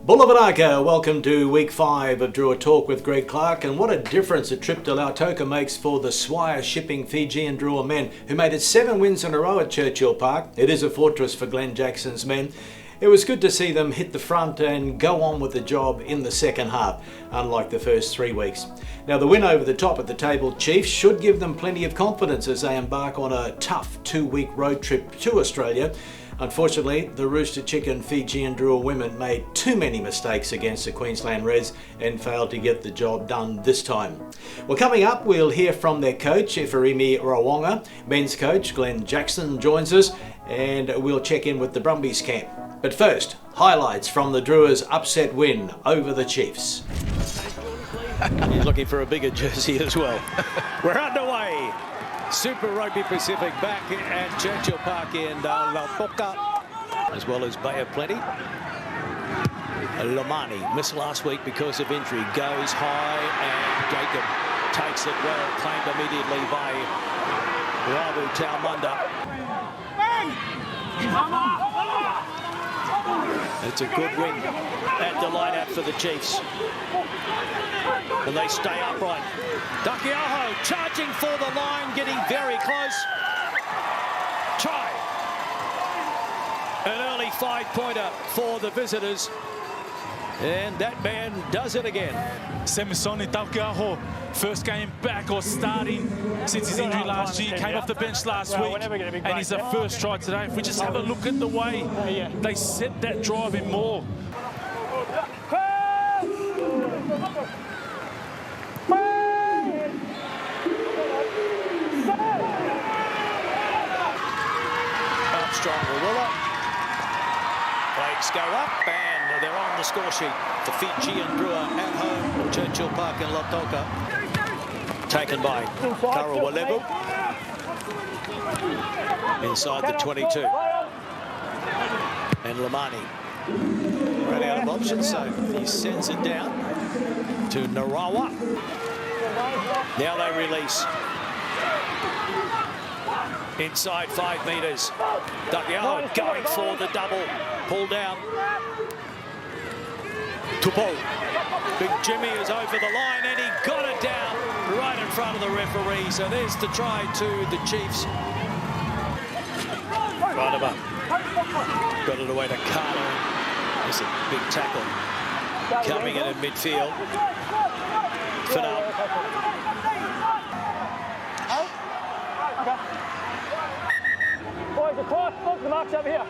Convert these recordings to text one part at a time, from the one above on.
Bulavanaka, welcome to week 5 of Drua Talk with Greg Clark, and what a difference a trip to Lautoka makes for the Swire shipping Fijian Drua men, who made it 7 wins in a row at Churchill Park. It is a fortress for Glen Jackson's men. It was good to see them hit the front and go on with the job in the second half, unlike the first 3 weeks. Now, the win over the top of the table Chiefs should give them plenty of confidence as they embark on a tough 2-week road trip to Australia. Unfortunately, the Rooster Chicken Fijian Drua Women made too many mistakes against the Queensland Reds and failed to get the job done this time. Well, coming up, we'll hear from their coach, Ifereimi Rawaqa. Men's coach, Glen Jackson, joins us, and we'll check in with the Brumbies camp. But first, highlights from the Drua's upset win over the Chiefs. He's looking for a bigger jersey as well. We're underway. Super Rugby Pacific back at Churchill Park in Lautoka, as well as Bay of Plenty. Lomani missed last week because of injury. Goes high and Jacob takes it well, claimed immediately by Ravu Taumunda. It's a good win at the line out for the Chiefs. And they stay upright. Takiaho charging for the line, getting very close. Try. An early 5-pointer for the visitors. And that man does it again. Semisoni Takiaho, first game back or starting since his injury last year. Came off the bench last week and he's a first try today. If we just have a look at the way they set that drive in more. Armstrong Rawaqa. Flags go up and they're on the score sheet. The Fijian Drua at home at Churchill Park in Lautoka. Taken by Karawalevu. Inside the 22. And Lamani ran out of options, so he sends it down to Narawa. Now they release. Inside 5 metres. Takiaho going for the double. Pull down. Tupo. Big Jimmy is over the line and he got it down right in front of the referee. So there's the try to the Chiefs. Right about. Got it away to Carter. There's a big tackle. Coming in at midfield. Finale. Boys, across, look, the mark's over here.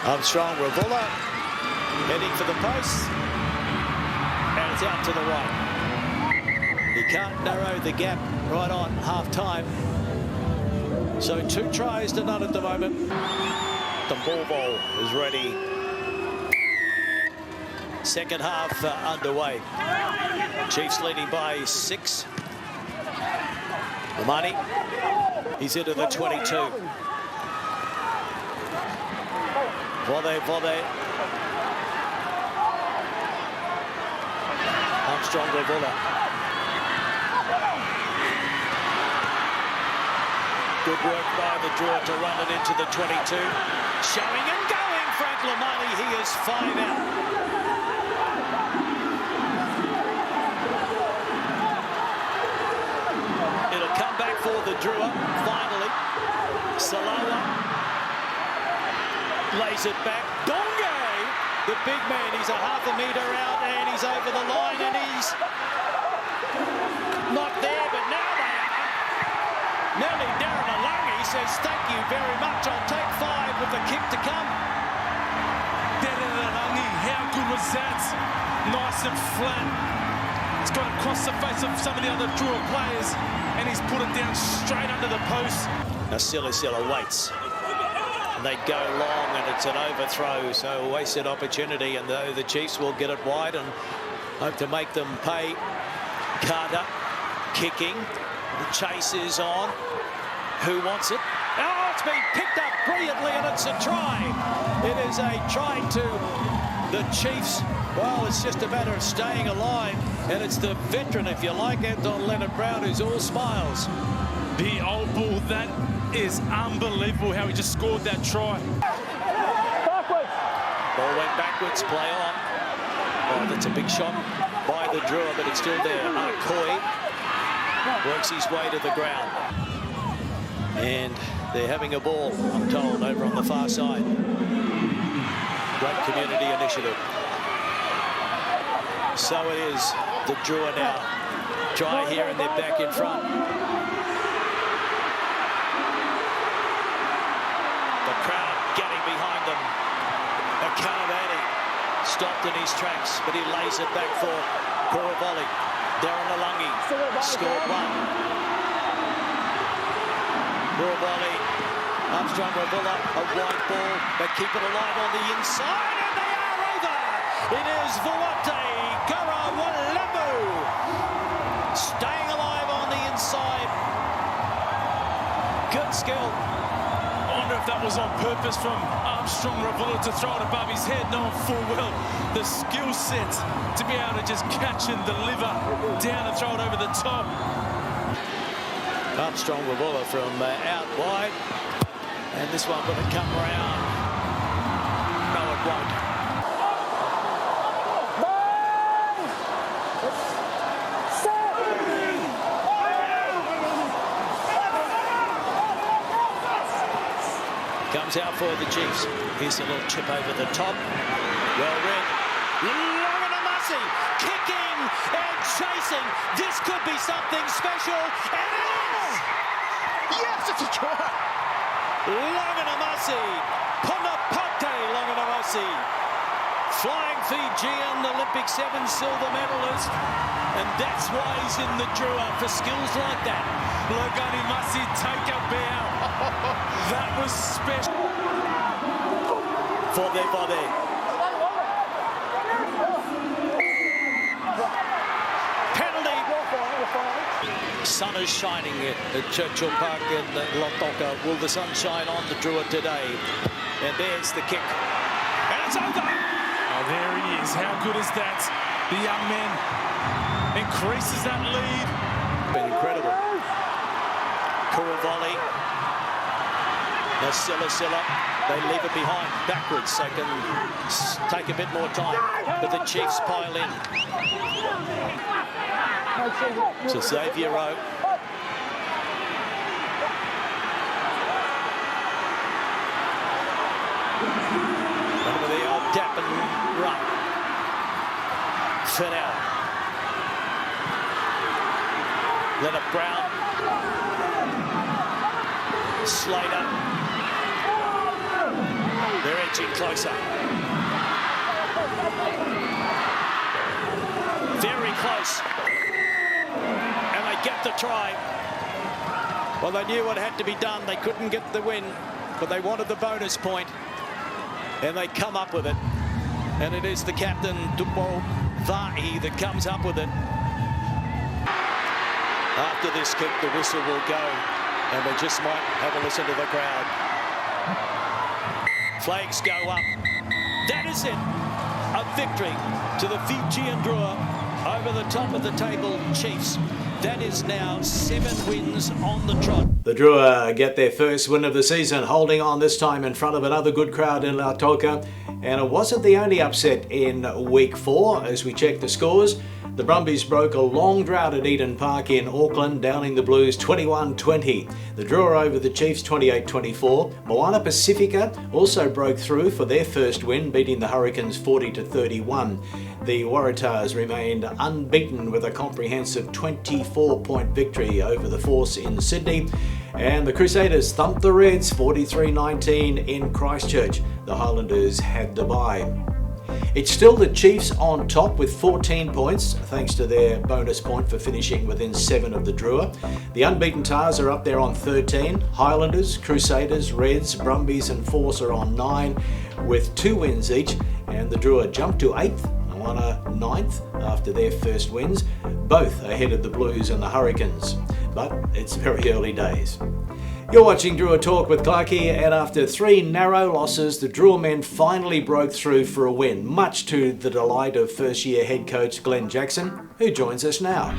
Armstrong Rawaqa heading for the post. And it's out to the right. He can't narrow the gap right on half-time. So 2 tries to none at the moment. The ball is ready. Second half underway. Chiefs leading by 6. Lamani, he's into the 22. Vode. Armstrong Rawaqa. Good work by the Drua to run it into the 22. Showing and going, Frank Lamani, he is 5 out. It'll come back for the Drua, finally. Salawa lays it back. Donge, the big man, he's a half a metre out and he's over the line and he's not there, but now they are. Nelly Darren Alangi says, thank you very much, I'll take 5 with the kick to come. Darren Alangi, how good was that? Nice and flat. It's gone across the face of some of the other Drua players and he's put it down straight under the post. Now Silla waits. And they go long and it's an overthrow, so a wasted opportunity, and though the Chiefs will get it wide and hope to make them pay. Carter kicking. The chase is on. Who wants it? Oh, it's been picked up brilliantly and it's a try. It is a try to the Chiefs. Well, it's just a matter of staying alive, and it's the veteran, if you like, Anton Leonard-Brown, who's all smiles. The old bull, that is unbelievable how he just scored that try. Ball went backwards, play on. Oh, that's a big shot by the Drua, but it's still there. Koi works his way to the ground. And they're having a ball, I'm told, over on the far side. Great community initiative. So it is the Drua now. Try here and they're back in front. The crowd getting behind them. Akavani stopped in his tracks, but he lays it back for Kuravoli. Darren Alungi scored one. Kuravoli, Armstrong Rawaqa, a wide ball, but keep it alive on the inside, and they are over. It is Vuate Karawalembu staying alive on the inside. Good skill. I wonder if that was on purpose from Armstrong Rawaqa to throw it above his head, knowing full well the skill set to be able to just catch and deliver down and throw it over the top. Armstrong Rawaqa from out wide, and this one going to come around. No, it won't. Comes out for the Chiefs. Here's a little chip over the top. Well read. Longanamasi kicking and chasing. This could be something special. And it is! Yes, it's a try. Longanamasi. Ponapate Longanamasi. Flying Fijian Olympic 7 silver medalist. And that's why he's in the Drua, for skills like that. Longanamasi take a bow. That was special. For their body. Penalty. Sun is shining at Churchill Park in Lautoka. Will the sun shine on the Drua today? And there's the kick. And it's over. Oh, there he is. How good is that? The young man increases that lead. Incredible. Kuravoli. Now Silla, they leave it behind backwards. They can take a bit more time, but the Chiefs pile in. So Xavier Rowe. And with the old dap and run. Fit out. Leonard Brown. Slater. They're edging closer. Very close. And they get the try. Well, they knew what had to be done. They couldn't get the win, but they wanted the bonus point. And they come up with it. And it is the captain, Tupo Vahi, that comes up with it. After this kick, the whistle will go. And we just might have a listen to the crowd. Flags go up. That is it. A victory to the Fijian Drua over the top of the table Chiefs. That is now 7 wins on the trot. The Drua get their first win of the season, holding on this time in front of another good crowd in Lautoka. And it wasn't the only upset in week 4 as we check the scores. The Brumbies broke a long drought at Eden Park in Auckland, downing the Blues 21-20. The Drua over the Chiefs 28-24. Moana Pacifica also broke through for their first win, beating the Hurricanes 40-31. The Waratahs remained unbeaten with a comprehensive 24-point victory over the Force in Sydney. And the Crusaders thumped the Reds 43-19 in Christchurch. The Highlanders had the bye. It's still the Chiefs on top with 14 points, thanks to their bonus point for finishing within 7 of the Drua. The unbeaten Tars are up there on 13. Highlanders, Crusaders, Reds, Brumbies and Force are on 9 with 2 wins each. And the Drua jumped to 8th, Moana 9th after their first wins, both ahead of the Blues and the Hurricanes. But it's very early days. You're watching Drua Talk with Clarkie, and after 3 narrow losses, the Drua men finally broke through for a win, much to the delight of first-year head coach Glen Jackson, who joins us now.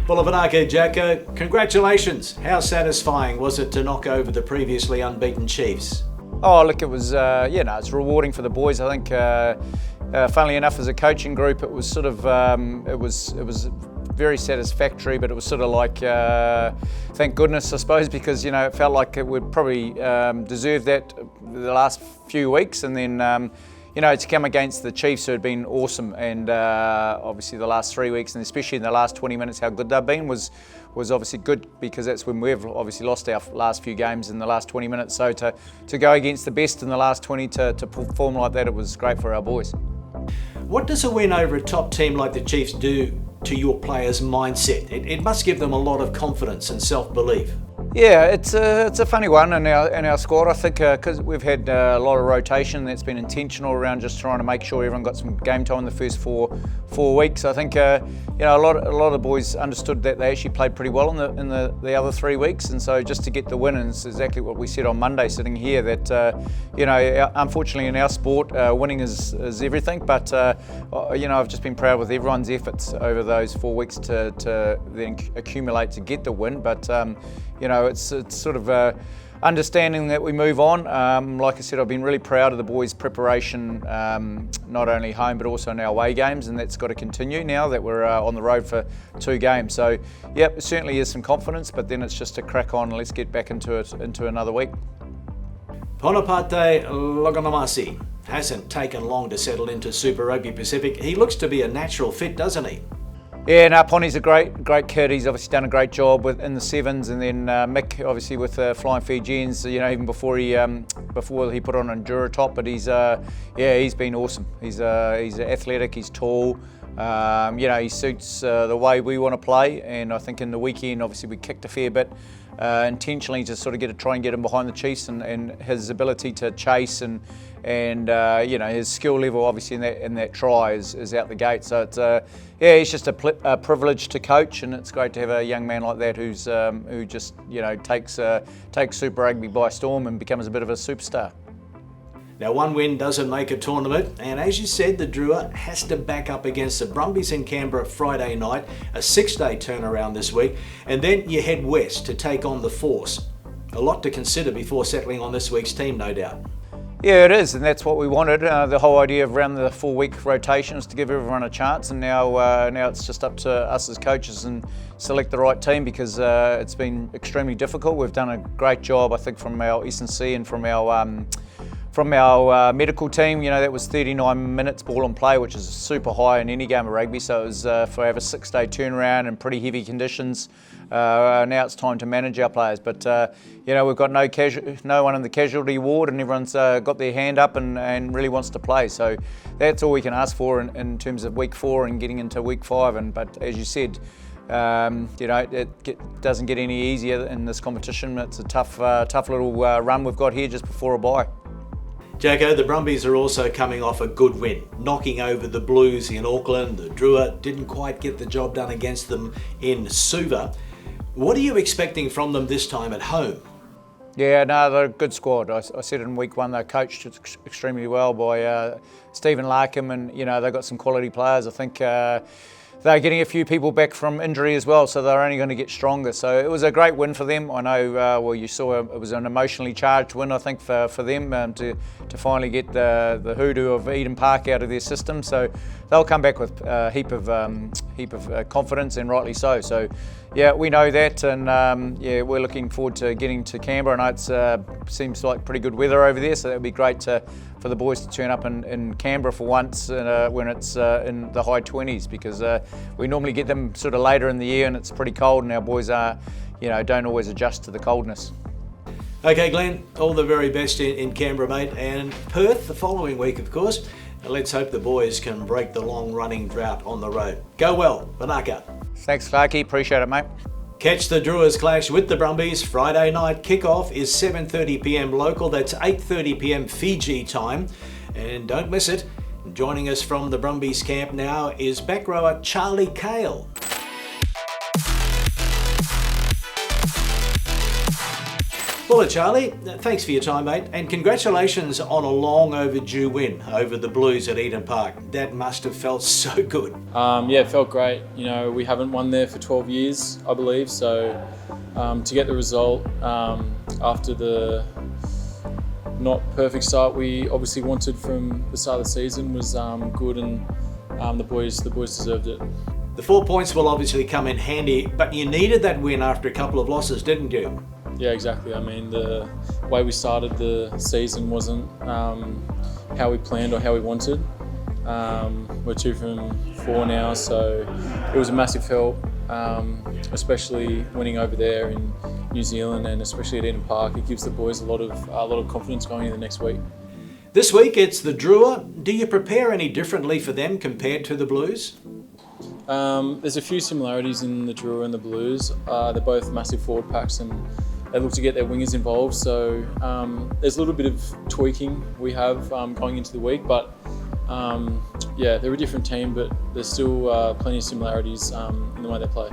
Bulavanaka, Jacko, congratulations. How satisfying was it to knock over the previously unbeaten Chiefs? Oh, look, it was, it's rewarding for the boys. I think, funnily enough, as a coaching group, it was sort of, it was very satisfactory, but it was sort of like, thank goodness, I suppose, because, it felt like it would probably deserve that the last few weeks. And then, to come against the Chiefs, who had been awesome, and obviously the last 3 weeks, and especially in the last 20 minutes, how good they've been was obviously good, because that's when we've obviously lost our last few games in the last 20 minutes. So to go against the best in the last 20 to perform like that, it was great for our boys. What does a win over a top team like the Chiefs do to your players' mindset? It must give them a lot of confidence and self-belief. Yeah, it's a funny one in our squad. I think because we've had a lot of rotation that's been intentional around just trying to make sure everyone got some game time in the first four weeks. I think a lot of the boys understood that they actually played pretty well in the other 3 weeks, and so just to get the win, and it's exactly what we said on Monday sitting here, that unfortunately in our sport winning is everything, but I've just been proud with everyone's efforts over those 4 weeks to then accumulate to get the win, but it's sort of understanding that we move on. Like I said, I've been really proud of the boys' preparation, not only home but also in our away games, and that's got to continue now that we're on the road for 2 games. So, it certainly is some confidence, but then it's just to crack on and let's get back into another week. Ponapate Loganamasi hasn't taken long to settle into Super Rugby Pacific. He looks to be a natural fit, doesn't he? Yeah, no, Ponny's a great kid. He's obviously done a great job in the sevens, and then Mick obviously with Flying Fijians. Even before he put on a Drua top, but he's been awesome. He's athletic. He's tall. He suits the way we want to play, and I think in the weekend obviously we kicked a fair bit intentionally to sort of try and get him behind the Chiefs, and his ability to chase and his skill level obviously in that try is out the gate. So it's just a privilege to coach, and it's great to have a young man like that who just takes Super Rugby by storm and becomes a bit of a superstar. Now, one win doesn't make a tournament, and as you said, the Drua has to back up against the Brumbies in Canberra Friday night, a 6-day turnaround this week, and then you head west to take on the Force. A lot to consider before settling on this week's team, no doubt. Yeah, it is, and that's what we wanted. The whole idea of around the 4-week rotation is to give everyone a chance, and now it's just up to us as coaches and select the right team, because it's been extremely difficult. We've done a great job, I think, from our S&C and from our medical team. That was 39 minutes ball and play, which is super high in any game of rugby. So it was for have a 6-day turnaround and pretty heavy conditions. Now it's time to manage our players, but we've got no one in the casualty ward, and everyone's got their hand up and really wants to play. So that's all we can ask for in terms of week 4 and getting into week 5. But as you said, it doesn't get any easier in this competition. It's a tough little run we've got here just before a bye. Jacko, the Brumbies are also coming off a good win, knocking over the Blues in Auckland. The Drua didn't quite get the job done against them in Suva. What are you expecting from them this time at home? Yeah, no, they're a good squad. I said in week 1 they're coached extremely well by Stephen Larkham, and they've got some quality players. I think they're getting a few people back from injury as well, so they're only going to get stronger. So it was a great win for them. I know, you saw it was an emotionally charged win, I think, for them to finally get the hoodoo of Eden Park out of their system. So they'll come back with a heap of confidence, and rightly so. So yeah, we know that, and we're looking forward to getting to Canberra. I know it seems like pretty good weather over there, so that would be great for the boys to turn up in Canberra for once when it's in the high 20s, because we normally get them sort of later in the year and it's pretty cold, and our boys don't always adjust to the coldness. Okay, Glenn, all the very best in Canberra, mate, and Perth the following week, of course. And let's hope the boys can break the long-running drought on the road. Go well, Wanaka. Thanks, Clarkie. Appreciate it, mate. Catch the Druas clash with the Brumbies Friday night. Kickoff is 7:30 p.m. local. That's 8:30 p.m. Fiji time. And don't miss it. Joining us from the Brumbies camp now is back rower Charlie Cale. caller, Charlie. Thanks for your time, mate. And congratulations on a long overdue win over the Blues at Eden Park. That must have felt so good. Yeah, it felt great. You know, we haven't won there for 12 years, I believe. So to get the result after the not perfect start we obviously wanted from the start of the season was good, and the boys deserved it. The 4 points will obviously come in handy, but you needed that win after a couple of losses, didn't you? Yeah, exactly. I mean, the way we started the season wasn't how we planned or how we wanted. We're 2 from 4 now, so it was a massive help, especially winning over there in New Zealand and especially at Eden Park. It gives the boys a lot of confidence going into the next week. This week it's the Drua. Do you prepare any differently for them compared to the Blues? There's a few similarities in the Drua and the Blues. They're both massive forward packs and they look to get their wingers involved. So there's a little bit of tweaking we have going into the week, but yeah, they're a different team, but there's still plenty of similarities in the way they play.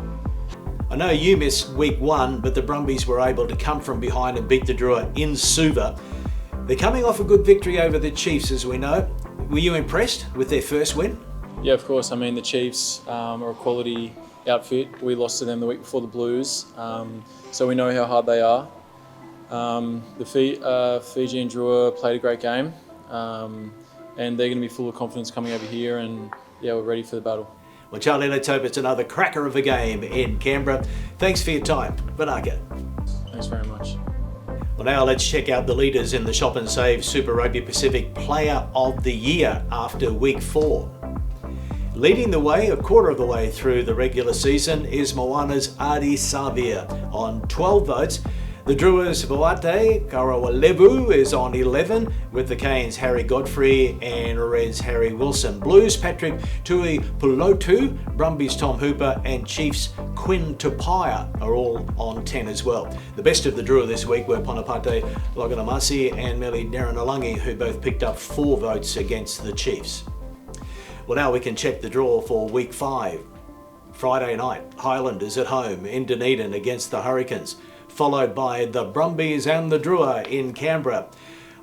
I know you missed week 1, but the Brumbies were able to come from behind and beat the Drua in Suva. They're coming off a good victory over the Chiefs, as we know. Were you impressed with their first win? Yeah, of course. I mean, the Chiefs are a quality outfit. We lost to them the week before the Blues, so we know how hard they are. The Fiji and Drua played a great game, and they're going to be full of confidence coming over here, and yeah, we're ready for the battle. Well, Charlie, let's hope it's another cracker of a game in Canberra. Thanks for your time. Rawaqa. Thanks very much. Well, now let's check out the leaders in the Shop and Save Super Rugby Pacific Player of the Year after week 4. Leading the way, a quarter of the way through the regular season, is Moana's Adi Savia on 12 votes. The Drua's Voate Karawalevu is on 11, with the Canes' Harry Godfrey and Reds' Harry Wilson. Blues' Patrick Tui Pulotu, Brumbies' Tom Hooper and Chiefs' Quinn Tupaia are all on 10 as well. The best of the Drua this week were Ponapate Loganamasi and Meli Naranalangi, who both picked up 4 votes against the Chiefs. Well, now we can check the draw for week 5. Friday night, Highlanders at home in Dunedin against the Hurricanes, followed by the Brumbies and the Drua in Canberra.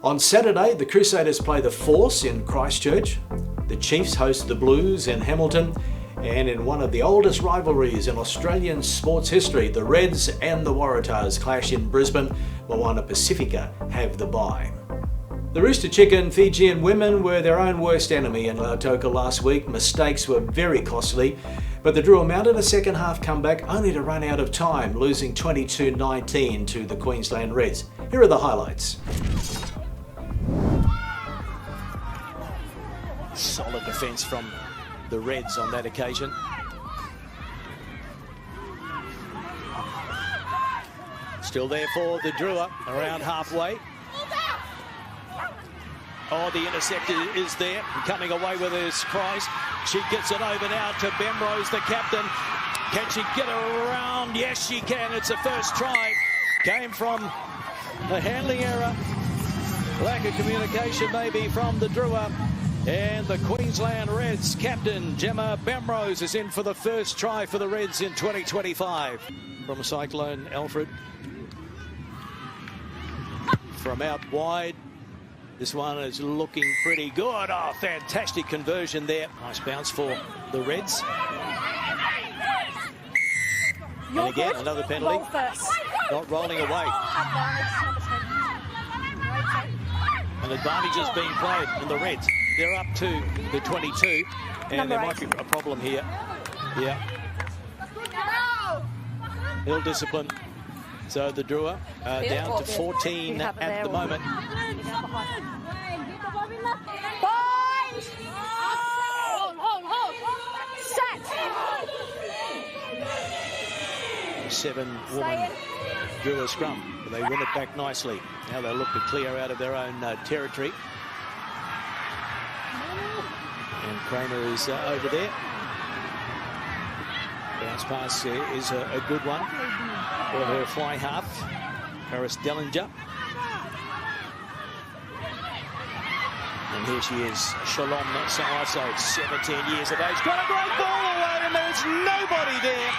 On Saturday, the Crusaders play the Force in Christchurch. The Chiefs host the Blues in Hamilton. And in one of the oldest rivalries in Australian sports history, the Reds and the Waratahs clash in Brisbane. Moana Pacifica have the bye. The Rooster Chicken Fijian women were their own worst enemy in Lautoka last week. Mistakes were very costly, but the Drua mounted a second half comeback only to run out of time, losing 22-19 to the Queensland Reds. Here are the highlights. Solid defence from the Reds on that occasion. Still there for the Drua, around halfway. Oh, the interceptor is there, coming away with his prize. She gets it over now to Bemrose, the captain. Can she get her around? Yes, she can. It's a first try. Came from a handling error. Lack of communication maybe from the Drua. And the Queensland Reds captain, Gemma Bemrose, is in for the first try for the Reds in 2025. From Cyclone Alfred. From out wide. This one is looking pretty good. Oh, fantastic conversion there. Nice bounce for the Reds. And again, another penalty. Not rolling away. An advantage is being played in the Reds. They're up to the 22. And there might be a problem here. Yeah. Ill discipline. So the Drua down to 14 at the moment. Seven-woman Drua scrum. They win it back nicely. Now they look to clear out of their own territory. And Kramer is over there. Bounce pass is a good one for her fly half, Paris Dellinger. And here she is, Shalom Sa'aso, 17 years of age. Got a great ball away, and there's nobody there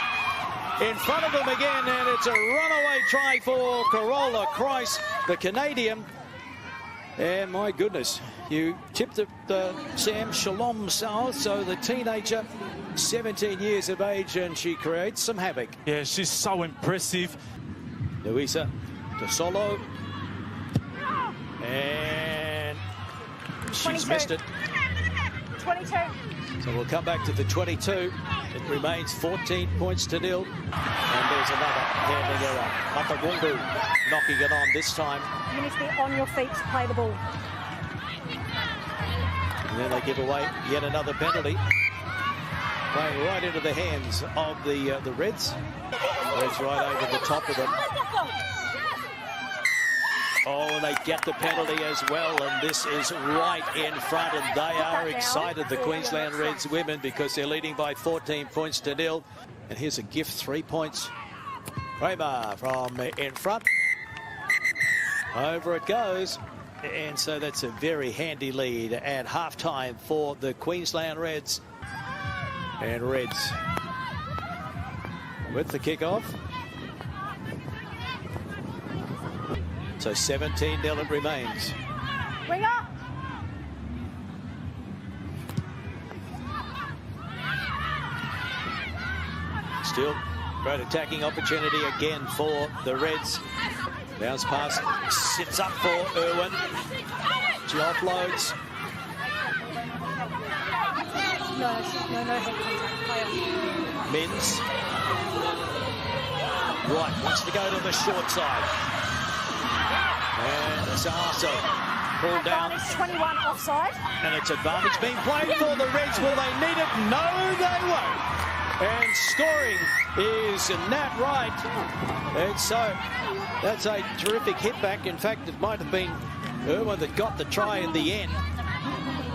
in front of them again, and it's a runaway try for Carola Christ, the Canadian. And my goodness, you tipped the Sam Shalom South, so the teenager, 17 years of age, and she creates some havoc. Yeah, she's so impressive. Luisa de Solo. And she's 22. missed it. 22. So we'll come back to the 22. It remains 14 points to nil. And there's another handling error. Matagundu knocking it on this time. You need to be on your feet to play the ball. And then they give away yet another penalty. Playing right into the hands of the Reds. Reds right over the top of them. Oh, and they get the penalty as well, and this is right in front, and they are excited, the Queensland Reds women, because they're leading by 14 points to nil. And here's a gift, 3 points. Kramer from in front. Over it goes. And so that's a very handy lead at halftime for the Queensland Reds. And Reds with the kickoff. So 17-0 it remains. Bring up. Still great attacking opportunity again for the Reds. Bounce pass sits up for Irwin. She offloads. No head contact. Play off. Mins. Right, wants to go to the short side. And Sasso pulled down. Advantage 21 offside. And it's advantage being played for the Reds. Will they need it? No, they won't. And scoring is Nat Wright. And so that's a terrific hit back. In fact, it might have been Irwin that got the try in the end.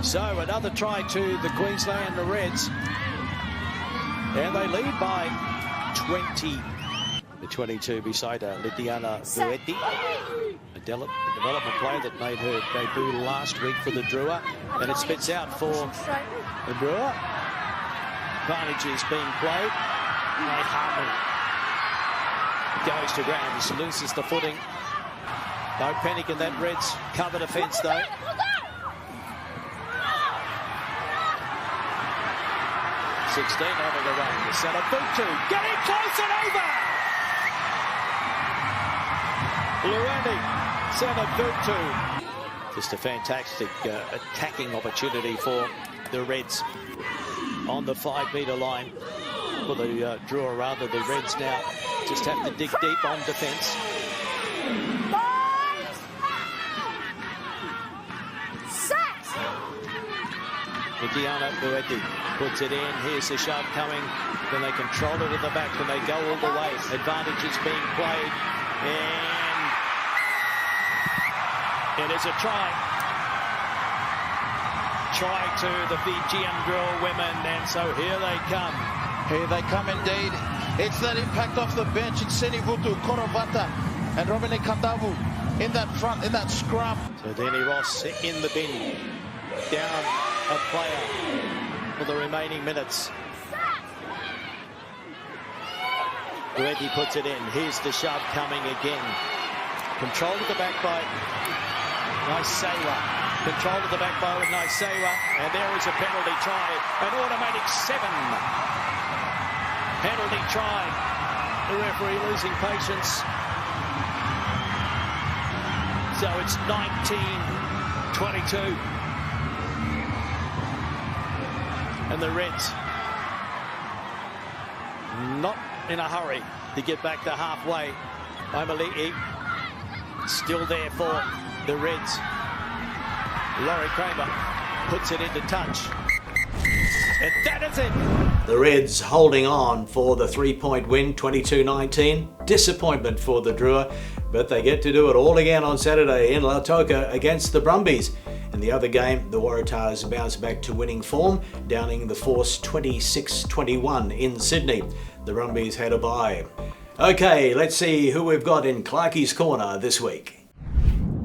So another try to the Queensland Reds. And they lead by 20. The 22 beside Lydiana Buetti. A development player that made her debut last week for the Drua. And it spits out for the Drua. Advantage is being played. Nate Hartman goes to ground, loses the footing. No panic in that Reds cover defence though. (16) over the run. The centre boot to getting close and over. Luandi, centre boot to. Just a fantastic attacking opportunity for the Reds on the 5-metre line. Well, the Drua rather, the Reds now just have to dig deep on defence. Diana Buetti puts it in. Here's the shove coming. Then they control it at the back and they go all the way. Advantage is being played. And it is a try. Try to the Fijian Drua Women. And so here they come. Here they come indeed. It's that impact off the bench. It's Senivutu, Korovata and Romine Kandavu in that front, in that scrum. So Danny Ross in the bin. Down a player for the remaining minutes. Buetti puts it in. Here's the shove coming again. Control at the back by Naisewa. Control at the back by Naisewa. And there is a penalty try. An automatic 7. Penalty try. The referee losing patience. So it's 19-22. And the Reds not in a hurry to get back to halfway. Omalii still there for the Reds. Laurie Kramer puts it into touch. And that is it. The Reds holding on for the 3-point win, 22-19. Disappointment for the Drua, but they get to do it all again on Saturday in Lautoka against the Brumbies. In the other game, the Waratahs bounced back to winning form, downing the Force 26-21 in Sydney. The Brumbies had a bye. Okay, let's see who we've got in Clarkie's Corner this week.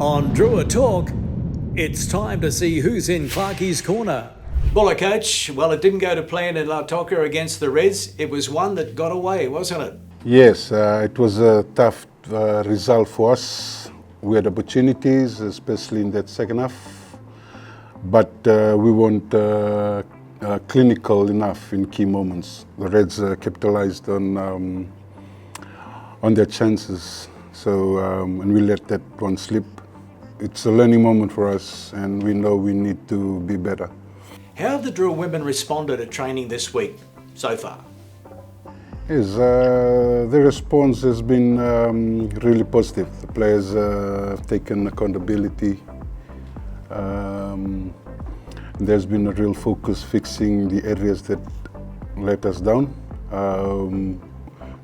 On Drua Talk, it's time to see who's in Clarkie's Corner. Buller coach, well, it didn't go to plan in Lautoka against the Reds. It was one that got away, wasn't it? Yes, it was a tough result for us. We had opportunities, especially in that second half, but we weren't clinical enough in key moments. The Reds capitalized on their chances, so and we let that one slip. It's a learning moment for us, and we know we need to be better. How have the Drua Women responded at training this week so far? Yes, the response has been really positive. The players have taken accountability. There's been a real focus fixing the areas that let us down.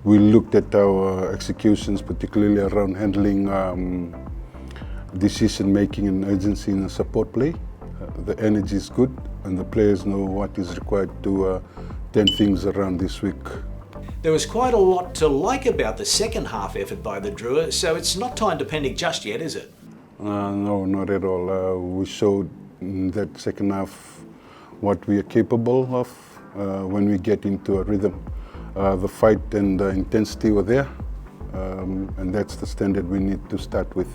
We looked at our executions, particularly around handling decision making and urgency in a support play. The energy is good, and the players know what is required to turn things around this week. There was quite a lot to like about the second half effort by the Drua, so it's not time to panic just yet, is it? No, not at all. We showed in that second half what we are capable of when we get into a rhythm. The fight and the intensity were there, and that's the standard we need to start with.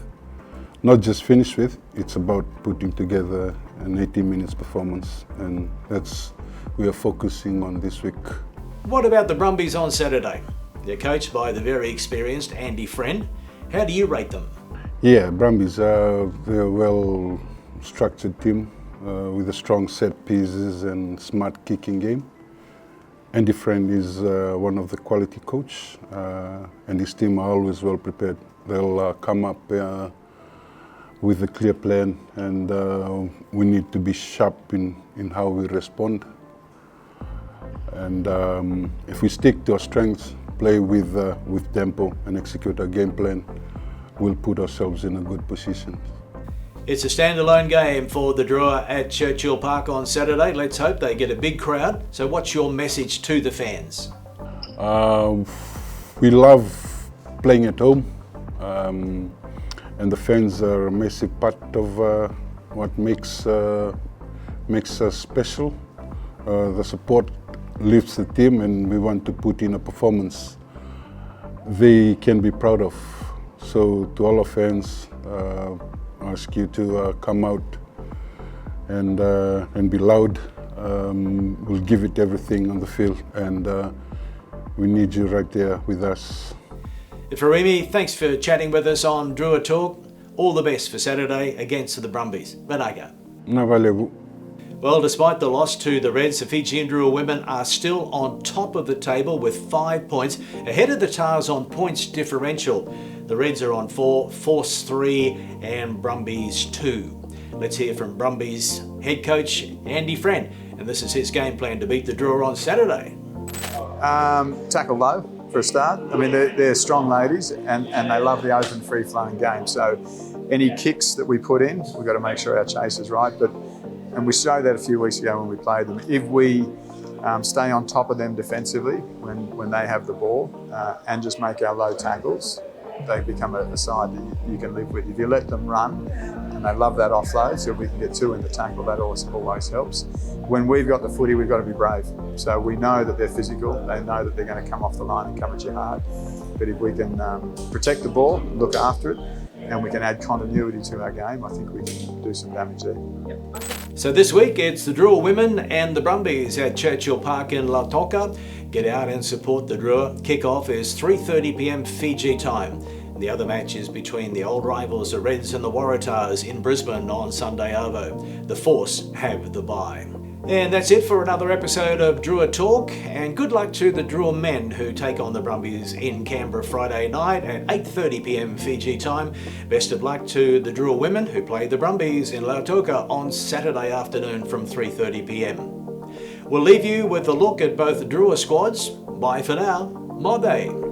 Not just finish with, it's about putting together an 80 minutes performance, and that's we are focusing on this week. What about the Brumbies on Saturday? They're coached by the very experienced Andy Friend. How do you rate them? Yeah, Brumbies, they're a well-structured team with a strong set pieces and smart kicking game. Andy Friend is one of the quality coach, and his team are always well prepared. They'll come up with a clear plan, and we need to be sharp in how we respond. And if we stick to our strengths, play with tempo and execute our game plan, we'll put ourselves in a good position. It's a standalone game for the Drua at Churchill Park on Saturday. Let's hope they get a big crowd. So what's your message to the fans? We love playing at home, and the fans are a massive part of what makes us special. The support lifts the team, and we want to put in a performance they can be proud of. So to all our fans, I ask you to come out and be loud. We'll give it everything on the field, and we need you right there with us. Ifereimi, thanks for chatting with us on Drua Talk. All the best for Saturday against the Brumbies. Manaka. Na valeu. Well, despite the loss to the Reds, the Fijian Drua Women are still on top of the table with 5 points, ahead of the Tars on points differential. The Reds are on 4, Force 3 and Brumbies 2. Let's hear from Brumbies head coach Andy Friend, and this is his game plan to beat the Drua on Saturday. Tackle low for a start. I mean, they're strong ladies, and they love the open, free-flowing game. So any kicks that we put in, we've got to make sure our chase is right. And we showed that a few weeks ago when we played them. If we stay on top of them defensively when they have the ball and just make our low tackles, they become a side that you can live with. If you let them run, and they love that offload, so if we can get 2 in the tackle, that always helps. When we've got the footy, we've got to be brave. So we know that they're physical, they know that they're going to come off the line and come at you hard. But if we can protect the ball, look after it, and we can add continuity to our game, I think we can do some damage there. So this week it's the Drua Women and the Brumbies at Churchill Park in Lautoka. Get out and support the Drua. Kick-off is 3:30 p.m. Fiji time. The other match is between the old rivals, the Reds and the Waratahs in Brisbane on Sunday arvo. The Force have the bye. And that's it for another episode of Drua Talk, and good luck to the Drua Men who take on the Brumbies in Canberra Friday night at 8:30 p.m. Fiji time. Best of luck to the Drua Women who play the Brumbies in Lautoka on Saturday afternoon from 3:30 p.m. We'll leave you with a look at both the Drua squads. Bye for now. Mode.